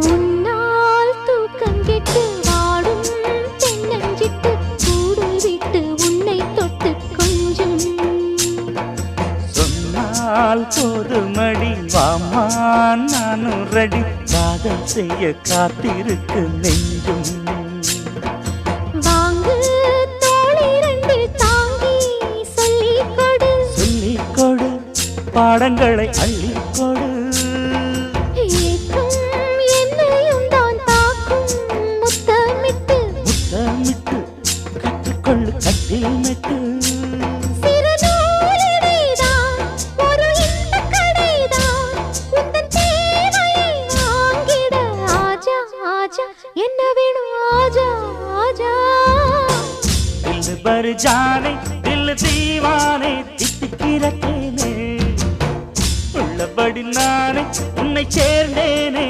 உன்னால் தூக்கம் கெட்டு வாடும் தென்னஞ்சிட்டு கூடு விட்டு உன்னை தொட்டு கொஞ்சம் சொன்னால் போதுமடி வாமா நானும் ரெடி காதல் செய்ய காத்திருக்கு நெஞ்சும் வாங்கு தோளிரண்டு தாங்கி சொல்லிக் கொடு சொல்லிக் கொடு பாடங்களை அள்ளிக் கொடு ஏக்கம் என்னையும் தான் தாக்கும் முத்தமிட்டு முத்தமிட்டு கற்றுக்கொள்ளு கட்டில் மெட்டு சிறு நூலிழைதான் ஒரு இன்பக் கடைதான் உந்தன் தேவையை வாங்கிட ஆஜா ஆஜா என்ன வேணும் ஆஜா ஆஜா दिल भर जाने दिल दीवाने தித்திக்கிறேனே உள்ளபடி நானே உன்னை சேர்ந்தேனே